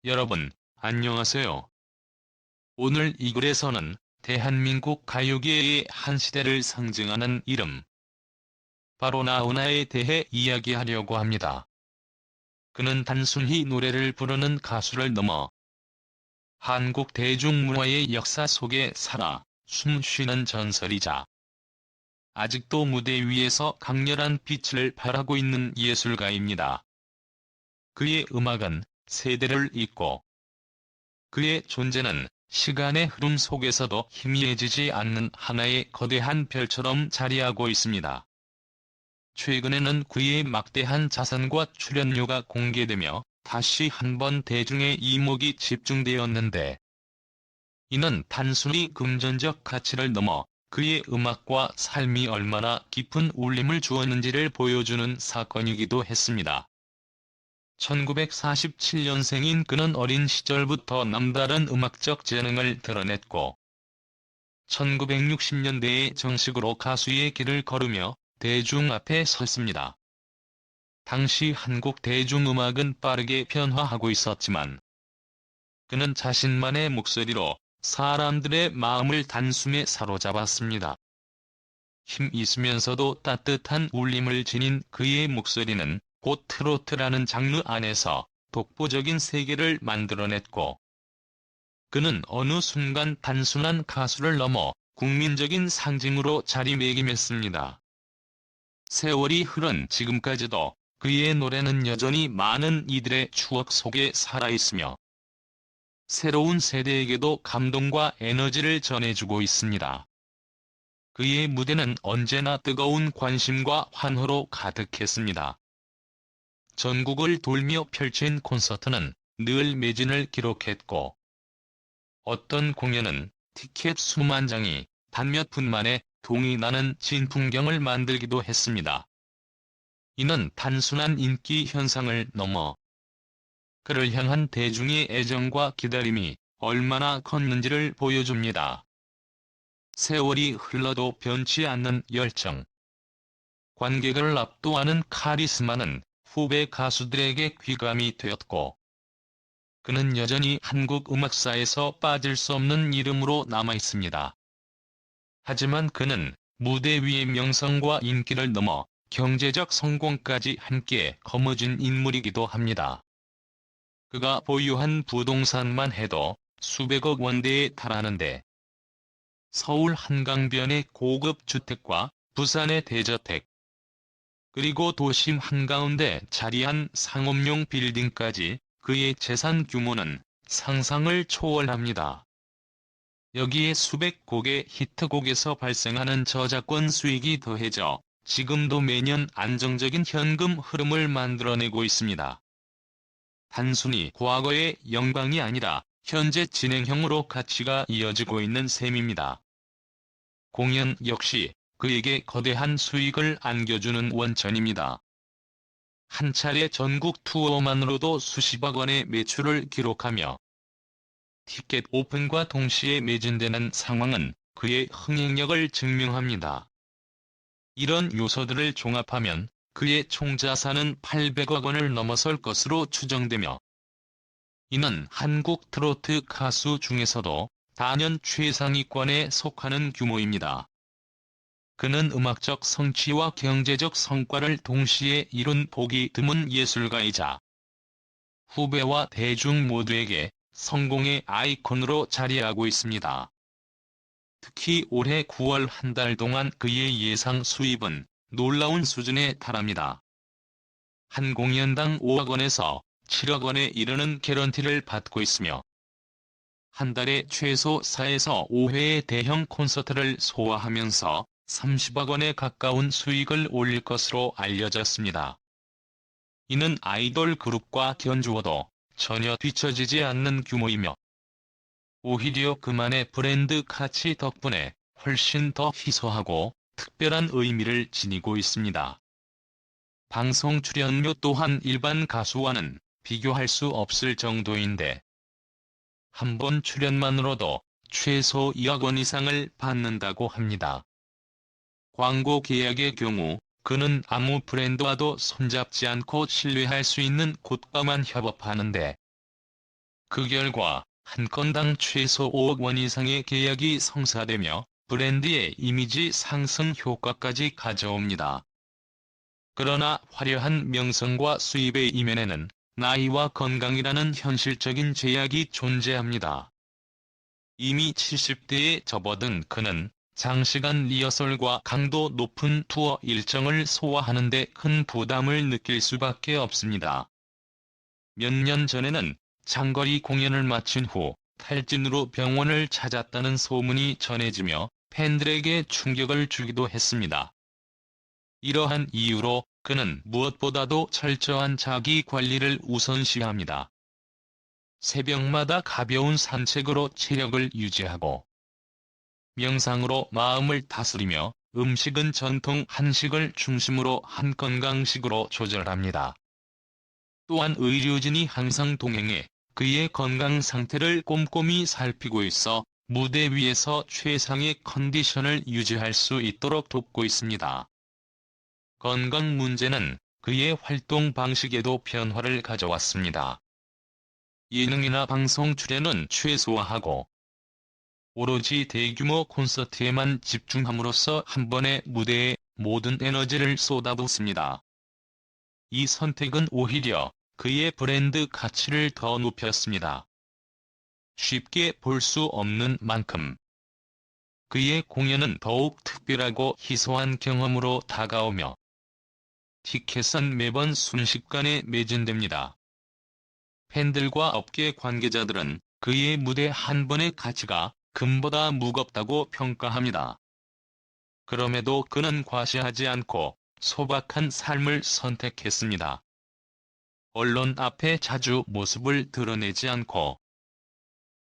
여러분, 안녕하세요. 오늘 이 글에서는 대한민국 가요계의 한 시대를 상징하는 이름, 바로 나훈아에 대해 이야기하려고 합니다. 그는 단순히 노래를 부르는 가수를 넘어 한국 대중문화의 역사 속에 살아 숨쉬는 전설이자 아직도 무대 위에서 강렬한 빛을 발하고 있는 예술가입니다. 그의 음악은 세대를 잇고 그의 존재는 시간의 흐름 속에서도 희미해지지 않는 하나의 거대한 별처럼 자리하고 있습니다. 최근에는 그의 막대한 자산과 출연료가 공개되며 다시 한번 대중의 이목이 집중되었는데, 이는 단순히 금전적 가치를 넘어 그의 음악과 삶이 얼마나 깊은 울림을 주었는지를 보여주는 사건이기도 했습니다. 1947년생인 그는 어린 시절부터 남다른 음악적 재능을 드러냈고 1960년대에 정식으로 가수의 길을 걸으며 대중 앞에 섰습니다. 당시 한국 대중음악은 빠르게 변화하고 있었지만 그는 자신만의 목소리로 사람들의 마음을 단숨에 사로잡았습니다. 힘 있으면서도 따뜻한 울림을 지닌 그의 목소리는 곧 트로트라는 장르 안에서 독보적인 세계를 만들어냈고, 그는 어느 순간 단순한 가수를 넘어 국민적인 상징으로 자리매김했습니다. 세월이 흐른 지금까지도 그의 노래는 여전히 많은 이들의 추억 속에 살아있으며 새로운 세대에게도 감동과 에너지를 전해주고 있습니다. 그의 무대는 언제나 뜨거운 관심과 환호로 가득했습니다. 전국을 돌며 펼친 콘서트는 늘 매진을 기록했고, 어떤 공연은 티켓 수만 장이 단 몇 분 만에 동이 나는 진풍경을 만들기도 했습니다. 이는 단순한 인기 현상을 넘어 그를 향한 대중의 애정과 기다림이 얼마나 컸는지를 보여줍니다. 세월이 흘러도 변치 않는 열정, 관객을 압도하는 카리스마는 후배 가수들에게 귀감이 되었고, 그는 여전히 한국 음악사에서 빠질 수 없는 이름으로 남아있습니다. 하지만 그는 무대 위의 명성과 인기를 넘어 경제적 성공까지 함께 거머쥔 인물이기도 합니다. 그가 보유한 부동산만 해도 수백억 원대에 달하는데, 서울 한강변의 고급 주택과 부산의 대저택, 그리고 도심 한가운데 자리한 상업용 빌딩까지 그의 재산 규모는 상상을 초월합니다. 여기에 수백 곡의 히트곡에서 발생하는 저작권 수익이 더해져 지금도 매년 안정적인 현금 흐름을 만들어내고 있습니다. 단순히 과거의 영광이 아니라 현재 진행형으로 가치가 이어지고 있는 셈입니다. 공연 역시 그에게 거대한 수익을 안겨주는 원천입니다. 한 차례 전국 투어만으로도 수십억 원의 매출을 기록하며 티켓 오픈과 동시에 매진되는 상황은 그의 흥행력을 증명합니다. 이런 요소들을 종합하면 그의 총자산은 800억 원을 넘어설 것으로 추정되며, 이는 한국 트로트 가수 중에서도 단연 최상위권에 속하는 규모입니다. 그는 음악적 성취와 경제적 성과를 동시에 이룬 보기 드문 예술가이자 후배와 대중 모두에게 성공의 아이콘으로 자리하고 있습니다. 특히 올해 9월 한 달 동안 그의 예상 수입은 놀라운 수준에 달합니다. 한 공연당 5억 원에서 7억 원에 이르는 개런티를 받고 있으며, 한 달에 최소 4에서 5회의 대형 콘서트를 소화하면서 30억 원에 가까운 수익을 올릴 것으로 알려졌습니다. 이는 아이돌 그룹과 견주어도 전혀 뒤처지지 않는 규모이며, 오히려 그만의 브랜드 가치 덕분에 훨씬 더 희소하고 특별한 의미를 지니고 있습니다. 방송 출연료 또한 일반 가수와는 비교할 수 없을 정도인데, 한 번 출연만으로도 최소 2억 원 이상을 받는다고 합니다. 광고 계약의 경우 그는 아무 브랜드와도 손잡지 않고 신뢰할 수 있는 곳과만 협업하는데, 그 결과 한 건당 최소 5억 원 이상의 계약이 성사되며 브랜드의 이미지 상승 효과까지 가져옵니다. 그러나 화려한 명성과 수입의 이면에는 나이와 건강이라는 현실적인 제약이 존재합니다. 이미 70대에 접어든 그는 장시간 리허설과 강도 높은 투어 일정을 소화하는 데 큰 부담을 느낄 수밖에 없습니다. 몇 년 전에는 장거리 공연을 마친 후 탈진으로 병원을 찾았다는 소문이 전해지며 팬들에게 충격을 주기도 했습니다. 이러한 이유로 그는 무엇보다도 철저한 자기 관리를 우선시합니다. 새벽마다 가벼운 산책으로 체력을 유지하고 명상으로 마음을 다스리며 음식은 전통 한식을 중심으로 한 건강식으로 조절합니다. 또한 의료진이 항상 동행해 그의 건강 상태를 꼼꼼히 살피고 있어 무대 위에서 최상의 컨디션을 유지할 수 있도록 돕고 있습니다. 건강 문제는 그의 활동 방식에도 변화를 가져왔습니다. 예능이나 방송 출연은 최소화하고 오로지 대규모 콘서트에만 집중함으로써 한 번의 무대에 모든 에너지를 쏟아붓습니다. 이 선택은 오히려 그의 브랜드 가치를 더 높였습니다. 쉽게 볼 수 없는 만큼 그의 공연은 더욱 특별하고 희소한 경험으로 다가오며 티켓은 매번 순식간에 매진됩니다. 팬들과 업계 관계자들은 그의 무대 한 번의 가치가 금보다 무겁다고 평가합니다. 그럼에도 그는 과시하지 않고 소박한 삶을 선택했습니다. 언론 앞에 자주 모습을 드러내지 않고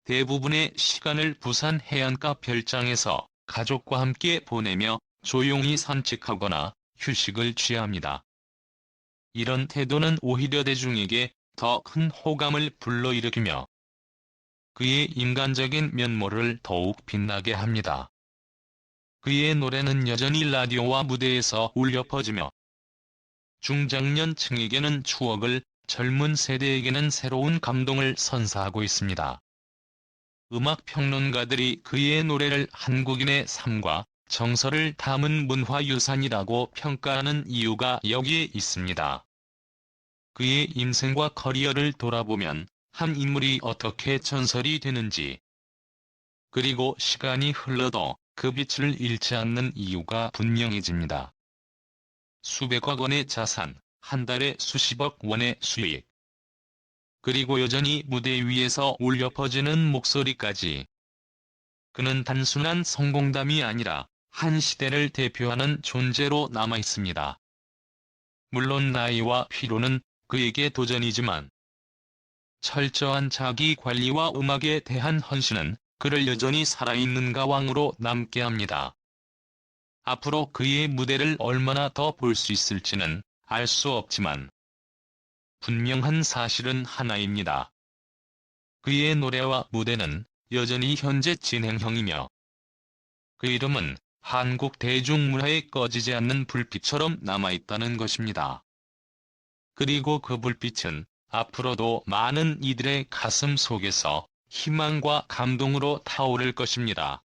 대부분의 시간을 부산 해안가 별장에서 가족과 함께 보내며 조용히 산책하거나 휴식을 취합니다. 이런 태도는 오히려 대중에게 더 큰 호감을 불러일으키며 그의 인간적인 면모를 더욱 빛나게 합니다. 그의 노래는 여전히 라디오와 무대에서 울려 퍼지며 중장년층에게는 추억을, 젊은 세대에게는 새로운 감동을 선사하고 있습니다. 음악 평론가들이 그의 노래를 한국인의 삶과 정서를 담은 문화유산이라고 평가하는 이유가 여기에 있습니다. 그의 인생과 커리어를 돌아보면 한 인물이 어떻게 전설이 되는지, 그리고 시간이 흘러도 그 빛을 잃지 않는 이유가 분명해집니다. 수백억 원의 자산, 한 달에 수십억 원의 수익, 그리고 여전히 무대 위에서 울려 퍼지는 목소리까지. 그는 단순한 성공담이 아니라 한 시대를 대표하는 존재로 남아 있습니다. 물론 나이와 피로는 그에게 도전이지만 철저한 자기 관리와 음악에 대한 헌신은 그를 여전히 살아있는 가왕으로 남게 합니다. 앞으로 그의 무대를 얼마나 더 볼 수 있을지는 알 수 없지만 분명한 사실은 하나입니다. 그의 노래와 무대는 여전히 현재 진행형이며 그 이름은 한국 대중문화에 꺼지지 않는 불빛처럼 남아있다는 것입니다. 그리고 그 불빛은 앞으로도 많은 이들의 가슴 속에서 희망과 감동으로 타오를 것입니다.